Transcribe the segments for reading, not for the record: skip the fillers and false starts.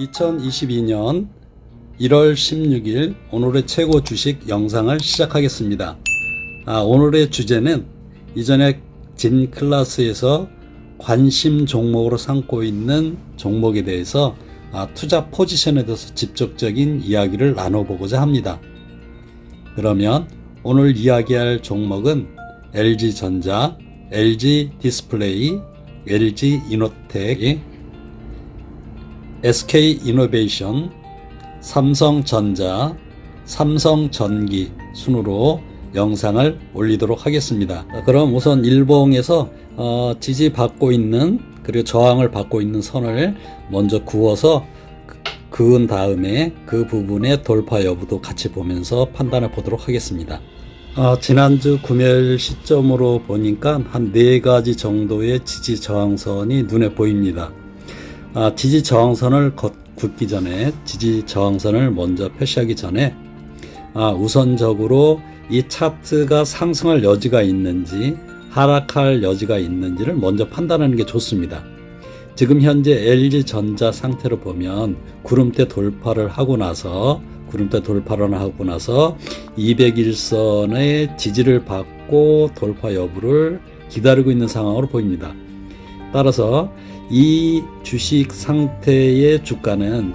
2022년 1월 16일 오늘의 최고 주식 영상을 시작하겠습니다. 오늘의 주제는 이전에 진 클래스에서 관심 종목으로 삼고 있는 종목에 대해서 투자 포지션에 대해서 직접적인 이야기를 나눠보고자 합니다. 그러면 오늘 이야기할 종목은 LG전자, LG디스플레이, LG이노텍, SK이노베이션, 삼성전자, 삼성전기 순으로 영상을 올리도록 하겠습니다. 그럼 우선 일봉에서 지지받고 있는 그리고 저항을 받고 있는 선을 먼저 그어서 그은 다음에 그 부분의 돌파 여부도 같이 보면서 판단해 보도록 하겠습니다. 지난주 구매일 시점으로 보니까 한 4가지 정도의 지지 저항선이 눈에 보입니다. 지지 저항선을 긋기 전에, 지지 저항선을 먼저 표시하기 전에 우선적으로 이 차트가 상승할 여지가 있는지 하락할 여지가 있는지를 먼저 판단하는 게 좋습니다. 지금 현재 LG전자 상태로 보면 구름대 돌파를 하고 나서 201선의 지지를 받고 돌파 여부를 기다리고 있는 상황으로 보입니다. 따라서 이 주식 상태의 주가는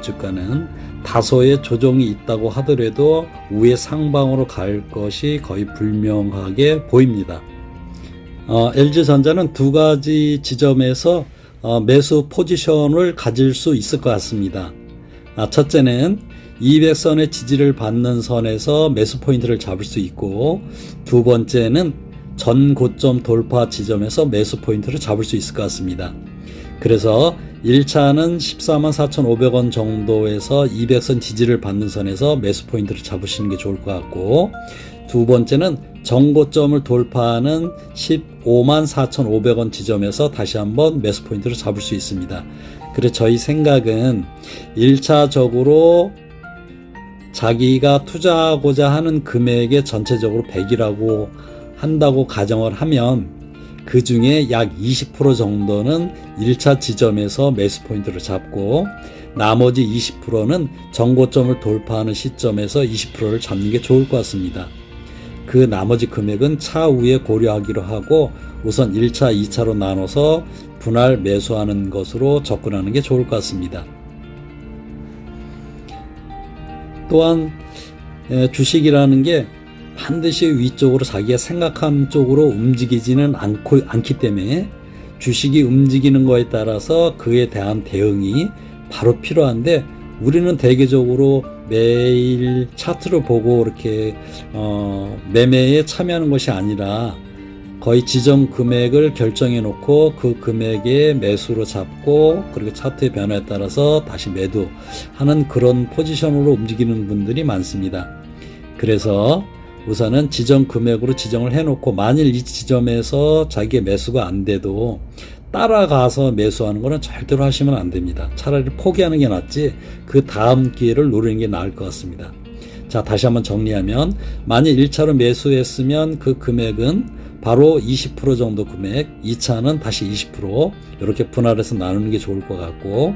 다소의 조정이 있다고 하더라도 우회 상방으로 갈 것이 거의 불명하게 보입니다. LG전자는 2가지 지점에서 매수 포지션을 가질 수 있을 것 같습니다. 첫째는 200선의 지지를 받는 선에서 매수 포인트를 잡을 수 있고, 두 번째는 전 고점 돌파 지점에서 매수 포인트를 잡을 수 있을 것 같습니다. 그래서 1차는 144,500원 정도에서 200선 지지를 받는 선에서 매수 포인트를 잡으시는 게 좋을 것 같고, 두 번째는 정고점을 돌파하는 154,500원 지점에서 다시 한번 매수 포인트를 잡을 수 있습니다. 그래서 저희 생각은 1차적으로 자기가 투자하고자 하는 금액의 전체적으로 100이라고 한다고 가정을 하면 그 중에 약 20% 정도는 1차 지점에서 매수 포인트를 잡고, 나머지 20%는 정고점을 돌파하는 시점에서 20%를 잡는 게 좋을 것 같습니다. 그 나머지 금액은 차후에 고려하기로 하고 우선 1차, 2차로 나눠서 분할 매수하는 것으로 접근하는 게 좋을 것 같습니다. 또한 주식이라는 게 반드시 위쪽으로 자기가 생각한 쪽으로 움직이지는 않기 때문에 주식이 움직이는 거에 따라서 그에 대한 대응이 바로 필요한데, 우리는 대개적으로 매일 차트를 보고 이렇게 매매에 참여하는 것이 아니라 거의 지정 금액을 결정해 놓고 그 금액에 매수로 잡고, 그리고 차트의 변화에 따라서 다시 매도하는 그런 포지션으로 움직이는 분들이 많습니다. 그래서 우선은 지정 금액으로 지정을 해놓고, 만일 이 지점에서 자기의 매수가 안 돼도 따라가서 매수하는 거는 절대로 하시면 안 됩니다. 차라리 포기하는 게 낫지 그 다음 기회를 노리는 게 나을 것 같습니다. 자, 다시 한번 정리하면, 만일 1차로 매수했으면 그 금액은 바로 20% 정도 금액, 2차는 다시 20% 이렇게 분할해서 나누는 게 좋을 것 같고,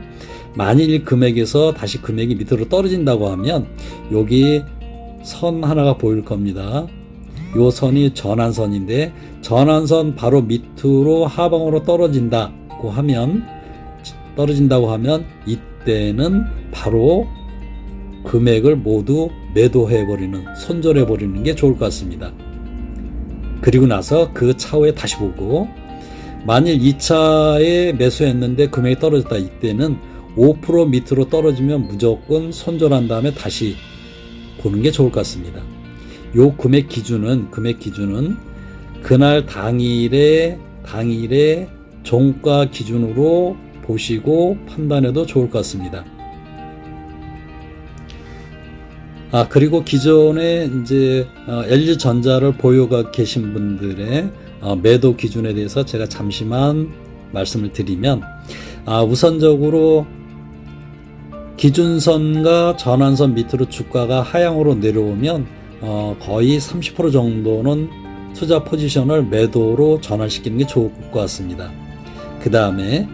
만일 이 금액에서 다시 금액이 밑으로 떨어진다고 하면 여기 선 하나가 보일 겁니다. 요 선이 전환선인데, 전환선 바로 밑으로 하방으로 떨어진다고 하면 이때는 바로 금액을 모두 매도해버리는, 손절해버리는 게 좋을 것 같습니다. 그리고 나서 그 차후에 다시 보고, 만일 2차에 매수했는데 금액이 떨어졌다, 이때는 5% 밑으로 떨어지면 무조건 손절한 다음에 다시 보는 게 좋을 것 같습니다. 요 금액 기준은 그날 당일의 종가 기준으로 보시고 판단해도 좋을 것 같습니다. 그리고 기존에 이제 LG전자를 보유가 계신 분들의 매도 기준에 대해서 제가 잠시만 말씀을 드리면, 우선적으로 기준선과 전환선 밑으로 주가가 하향으로 내려오면 거의 30% 정도는 투자 포지션을 매도로 전환시키는 게 좋을 것 같습니다. 그 다음에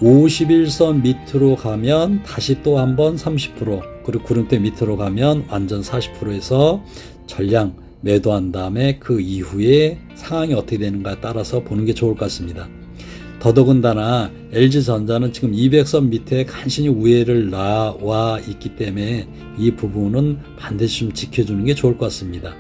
51선 밑으로 가면 다시 또 한번 30%, 그리고 구름대 밑으로 가면 완전 40%에서 전량 매도한 다음에 그 이후에 상황이 어떻게 되는가에 따라서 보는 게 좋을 것 같습니다. 더더군다나 LG전자는 지금 200선 밑에 간신히 우회를 나와 있기 때문에 이 부분은 반드시 좀 지켜주는 게 좋을 것 같습니다.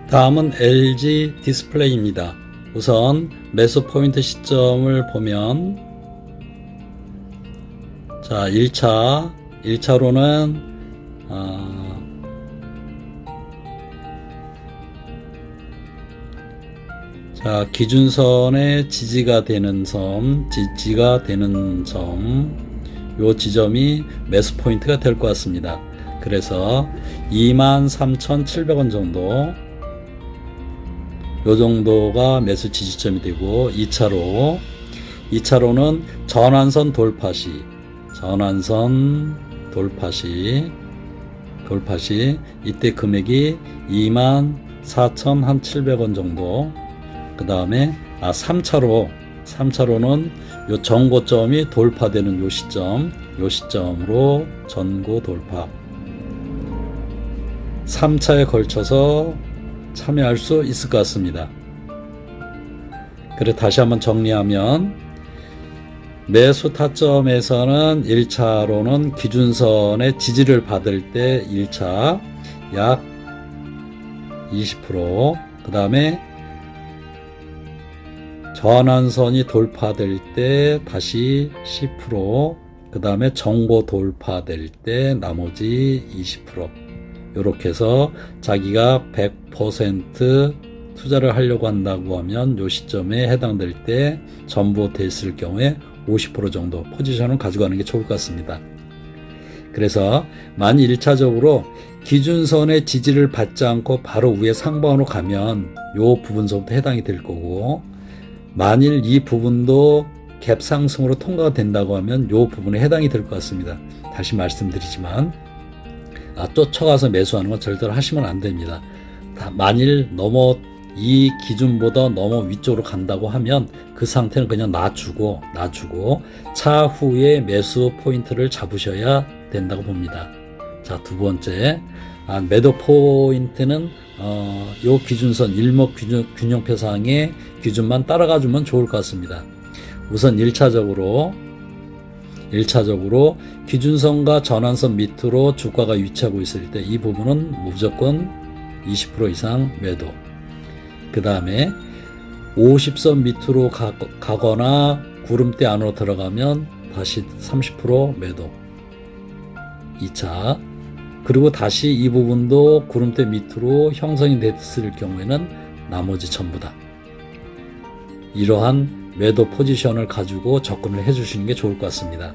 다음은 LG 디스플레이입니다. 우선 매수 포인트 시점을 보면, 자, 1차로는 자, 기준선의 지지가 되는 섬, 요 지점이 매수 포인트가 될 것 같습니다. 그래서 23,700원 정도, 요 정도가 매수 지지점이 되고, 2차로는 전환선 돌파 시 이때 금액이 24,700원 정도. 그 다음에 3차로는 요 전고점이 돌파되는 요 시점으로 전고 돌파. 3차에 걸쳐서 참여할 수 있을 것 같습니다. 그래, 다시 한번 정리하면, 매수 타점에서는 1차로는 기준선의 지지를 받을 때 1차 약 20%, 그 다음에 전환선이 돌파될 때 다시 10%, 그 다음에 전고 돌파될 때 나머지 20%, 이렇게 해서 자기가 100% 투자를 하려고 한다고 하면 이 시점에 해당될 때 전부 됐을 경우에 50% 정도 포지션을 가져가는 게 좋을 것 같습니다. 그래서 만일 1차적으로 기준선의 지지를 받지 않고 바로 위에 상방으로 가면 이 부분서부터 해당이 될 거고, 만일 이 부분도 갭 상승으로 통과가 된다고 하면 이 부분에 해당이 될 것 같습니다. 다시 말씀드리지만, 쫓아가서 매수하는 건 절대로 하시면 안 됩니다. 만일 이 기준보다 너무 위쪽으로 간다고 하면 그 상태는 그냥 놔주고 차후에 매수 포인트를 잡으셔야 된다고 봅니다. 자, 두 번째, 매도 포인트는 요 기준선 일목균형표상의 기준만 따라가 주면 좋을 것 같습니다. 우선 1차적으로 기준선과 전환선 밑으로 주가가 위치하고 있을 때 이 부분은 무조건 20% 이상 매도. 그 다음에 50선 밑으로 가거나 구름대 안으로 들어가면 다시 30% 매도. 2차. 그리고 다시 이 부분도 구름대 밑으로 형성이 됐을 경우에는 나머지 전부 다. 이러한 매도 포지션을 가지고 접근을 해주시는 게 좋을 것 같습니다.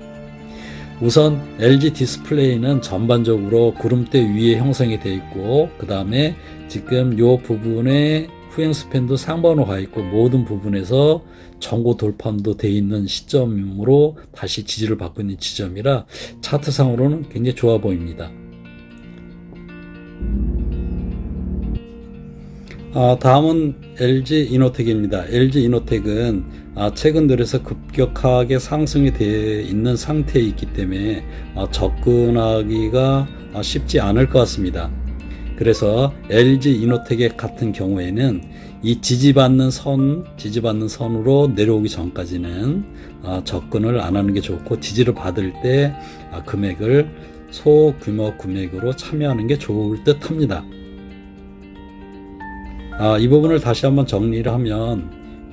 우선 LG 디스플레이는 전반적으로 구름대 위에 형성이 되어 있고, 그 다음에 지금 이 부분에 후행 스팬도 상방으로 가 있고, 모든 부분에서 전고 돌파도 되어 있는 시점으로 다시 지지를 받고 있는 지점이라 차트상으로는 굉장히 좋아 보입니다. 다음은 LG 이노텍입니다. LG 이노텍은 최근 들어서 급격하게 상승이 되어 있는 상태에 있기 때문에 접근하기가 쉽지 않을 것 같습니다. 그래서 LG 이노텍 같은 경우에는 이 지지받는 선으로 내려오기 전까지는 접근을 안 하는 게 좋고, 지지를 받을 때 금액을 소규모 금액으로 참여하는 게 좋을 듯 합니다. 이 부분을 다시 한번 정리를 하면,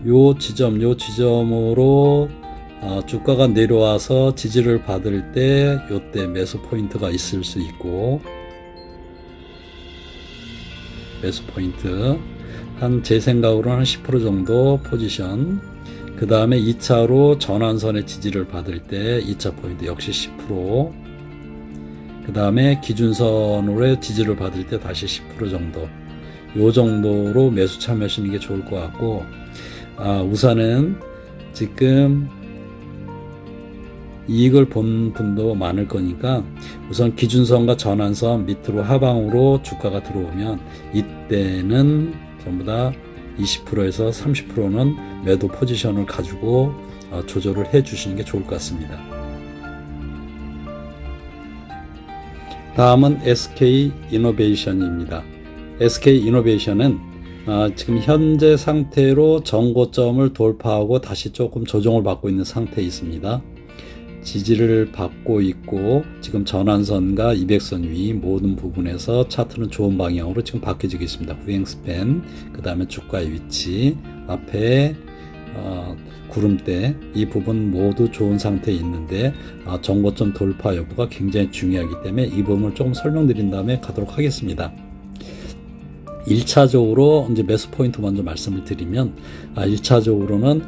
요 지점으로 주가가 내려와서 지지를 받을 때 요때 매수 포인트가 있을 수 있고, 매수 포인트 제 생각으로는 한 10% 정도 포지션. 그 다음에 2차로 전환선의 지지를 받을 때 2차 포인트 역시 10%. 그 다음에 기준선으로의 지지를 받을 때 다시 10% 정도. 요 정도로 매수 참여하시는 게 좋을 것 같고, 우선은 지금 이익을 본 분도 많을 거니까 우선 기준선과 전환선 밑으로 하방으로 주가가 들어오면 이때는 전부 다 20%에서 30%는 매도 포지션을 가지고 조절을 해 주시는 게 좋을 것 같습니다. 다음은 SK이노베이션입니다. SK이노베이션은 지금 현재 상태로 정고점을 돌파하고 다시 조금 조정을 받고 있는 상태에 있습니다. 지지를 받고 있고 지금 전환선과 200선 위 모든 부분에서 차트는 좋은 방향으로 지금 바뀌어지고 있습니다. 후행 스팬, 그 다음에 주가의 위치, 앞에 구름대, 이 부분 모두 좋은 상태에 있는데 정고점 돌파 여부가 굉장히 중요하기 때문에 이 부분을 조금 설명드린 다음에 가도록 하겠습니다. 1차적으로 이제 매수 포인트 먼저 말씀을 드리면 1차적으로는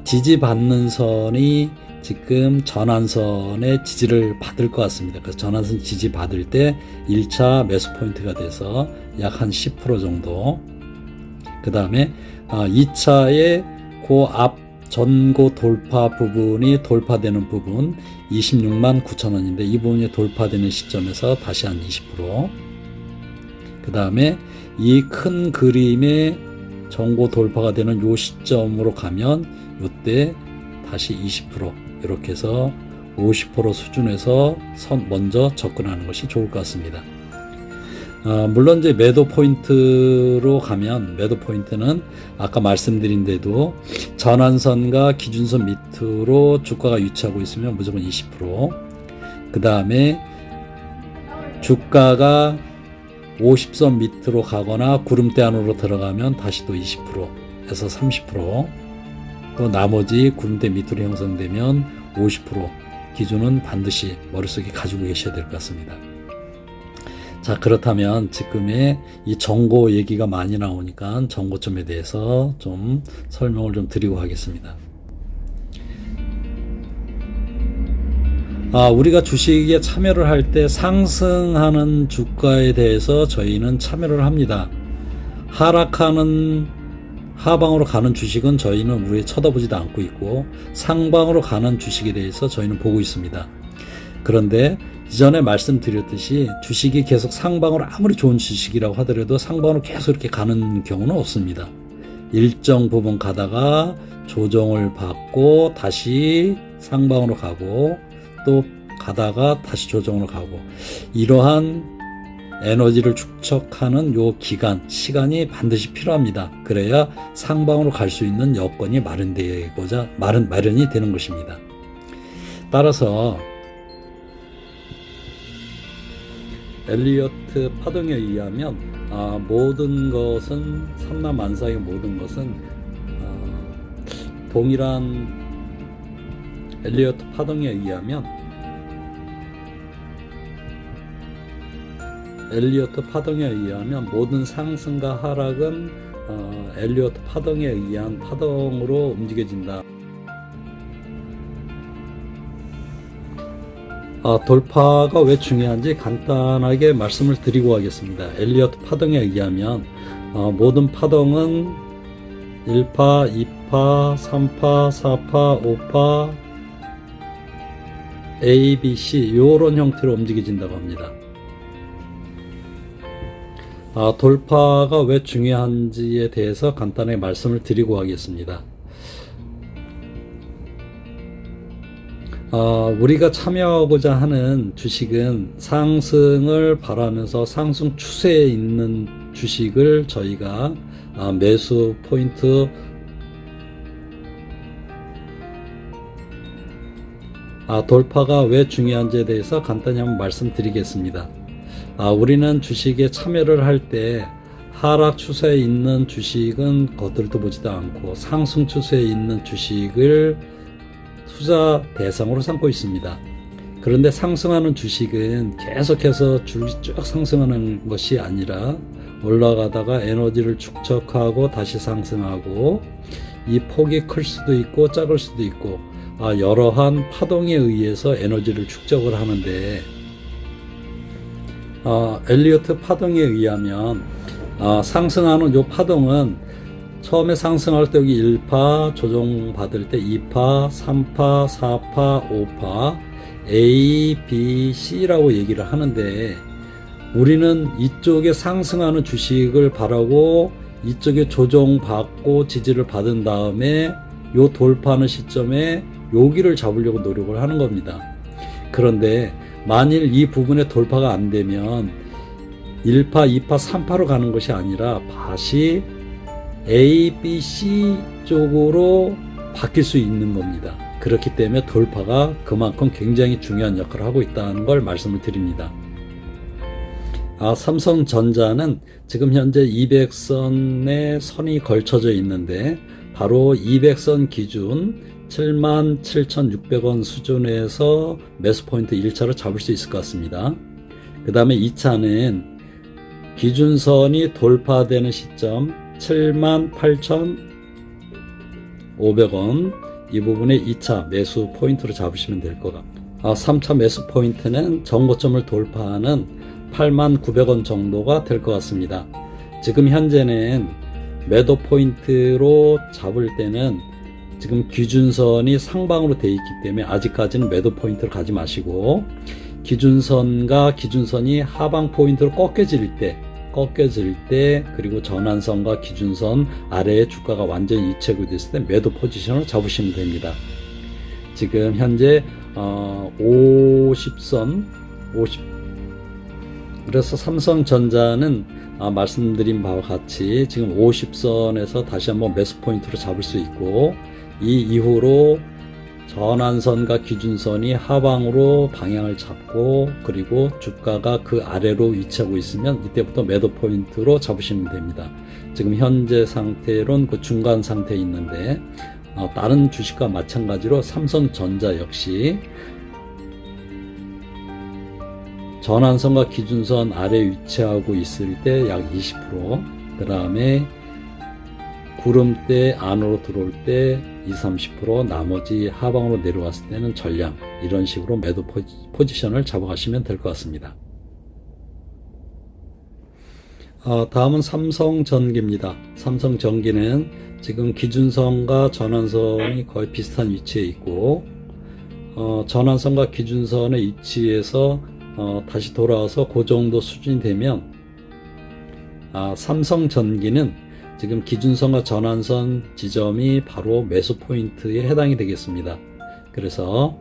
지지받는 선이 지금 전환선의 지지를 받을 것 같습니다. 그래서 전환선 지지 받을 때 1차 매수 포인트가 돼서 약 한 10% 정도, 그 다음에 2차에 그 앞 전고 돌파 부분이 돌파되는 부분 26만 9천 원인데 이 부분이 돌파되는 시점에서 다시 한 20%, 그 다음에 이 큰 그림의 전고 돌파가 되는 요 시점으로 가면 요때 다시 20%, 이렇게 해서 50% 수준에서 먼저 접근하는 것이 좋을 것 같습니다. 물론 이제 매도 포인트로 가면, 매도 포인트는 아까 말씀드린 대로 전환선과 기준선 밑으로 주가가 위치하고 있으면 무조건 20%, 그 다음에 주가가 50선 밑으로 가거나 구름대 안으로 들어가면 다시 또 20%에서 30%, 또 나머지 구름대 밑으로 형성되면 50% 기준은 반드시 머릿속에 가지고 계셔야 될 것 같습니다. 자, 그렇다면 지금의 이 정고 얘기가 많이 나오니까 정고점에 대해서 좀 설명을 좀 드리고 하겠습니다. 우리가 주식에 참여를 할 때 상승하는 주가에 대해서 저희는 참여를 합니다. 하방으로 가는 주식은 저희는 우리 쳐다보지도 않고 있고, 상방으로 가는 주식에 대해서 저희는 보고 있습니다. 그런데 이전에 말씀드렸듯이 주식이 계속 상방으로, 아무리 좋은 주식이라고 하더라도 상방으로 계속 이렇게 가는 경우는 없습니다. 일정 부분 가다가 조정을 받고 다시 상방으로 가고, 또 가다가 다시 조정으로 가고, 이러한 에너지를 축적하는 요 시간이 반드시 필요합니다. 그래야 상방으로 갈 수 있는 여건이 마련이 되는 것입니다. 따라서 엘리어트 파동에 의하면 모든 것은, 삼라만상의 모든 것은 동일한 엘리어트 파동에 의하면 모든 상승과 하락은 엘리어트 파동에 의한 파동으로 움직여진다. 돌파가 왜 중요한지 간단하게 말씀을 드리고 하겠습니다. 엘리어트 파동에 의하면 모든 파동은 1파, 2파, 3파, 4파, 5파, A, B, C 이런 형태로 움직여진다고 합니다. 돌파가 왜 중요한지에 대해서 간단하게 말씀을 드리고 하겠습니다. 우리가 참여하고자 하는 주식은 상승을 바라면서 상승 추세에 있는 주식을 저희가 매수 포인트, 돌파가 왜 중요한지에 대해서 간단히 한번 말씀드리겠습니다. 우리는 주식에 참여를 할 때 하락 추세에 있는 주식은 거들떠 보지도 않고 상승 추세에 있는 주식을 투자 대상으로 삼고 있습니다. 그런데 상승하는 주식은 계속해서 줄이 쭉 상승하는 것이 아니라 올라가다가 에너지를 축적하고 다시 상승하고, 이 폭이 클 수도 있고 작을 수도 있고 여러한 파동에 의해서 에너지를 축적을 하는데, 엘리어트 파동에 의하면 상승하는 요 파동은 처음에 상승할 때 여기 1파 조정 받을 때 2파, 3파, 4파, 5파 A, B, C라고 얘기를 하는데, 우리는 이쪽에 상승하는 주식을 바라고 이쪽에 조정받고 지지를 받은 다음에 요 돌파하는 시점에 여기를 잡으려고 노력을 하는 겁니다. 그런데 만일 이 부분에 돌파가 안 되면 1파, 2파, 3파로 가는 것이 아니라 다시 A, B, C 쪽으로 바뀔 수 있는 겁니다. 그렇기 때문에 돌파가 그만큼 굉장히 중요한 역할을 하고 있다는 걸 말씀을 드립니다. 삼성전자는 지금 현재 200선에 선이 걸쳐져 있는데 바로 200선 기준 77,600원 수준에서 매수 포인트 1차로 잡을 수 있을 것 같습니다. 그 다음에 2차는 기준선이 돌파되는 시점 78,500원 이 부분에 2차 매수 포인트로 잡으시면 될 것 같고 3차 매수 포인트는 정고점을 돌파하는 89,000원 정도가 될 것 같습니다. 지금 현재는 매도 포인트로 잡을 때는 지금 기준선이 상방으로 되어 있기 때문에 아직까지는 매도 포인트로 가지 마시고 기준선과 기준선이 하방 포인트로 꺾여질 때 그리고 전환선과 기준선 아래에 주가가 완전히 이체가 됐을 때 매도 포지션을 잡으시면 됩니다. 지금 현재 50선 그래서 삼성전자는 말씀드린 바와 같이 지금 50선에서 다시 한번 매수 포인트로 잡을 수 있고 이 이후로 전환선과 기준선이 하방으로 방향을 잡고 그리고 주가가 그 아래로 위치하고 있으면 이때부터 매도 포인트로 잡으시면 됩니다. 지금 현재 상태로는 그 중간 상태에 있는데 다른 주식과 마찬가지로 삼성전자 역시 전환선과 기준선 아래 위치하고 있을 때 약 20%, 그 다음에 구름대 안으로 들어올 때 20-30%, 나머지 하방으로 내려갔을 때는 전량, 이런 식으로 매도 포지션을 잡아가시면 될 것 같습니다. 다음은 삼성전기입니다. 삼성전기는 지금 기준선과 전환선이 거의 비슷한 위치에 있고 전환선과 기준선의 위치에서 다시 돌아와서 그 정도 수준이 되면 삼성전기는 지금 기준선과 전환선 지점이 바로 매수 포인트에 해당이 되겠습니다. 그래서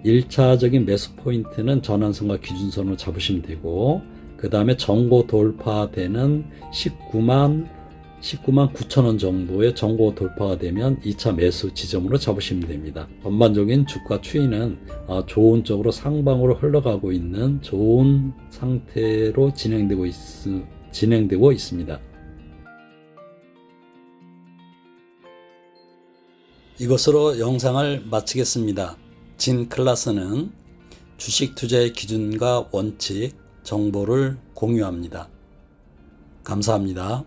1차적인 매수 포인트는 전환선과 기준선으로 잡으시면 되고 그 다음에 전고 돌파되는 19만 9천원 정도의 전고 돌파가 되면 2차 매수 지점으로 잡으시면 됩니다. 전반적인 주가 추이는 좋은 쪽으로 상방으로 흘러가고 있는 좋은 상태로 진행되고 있습니다. 이것으로 영상을 마치겠습니다. 진 클라스는 주식 투자의 기준과 원칙, 정보를 공유합니다. 감사합니다.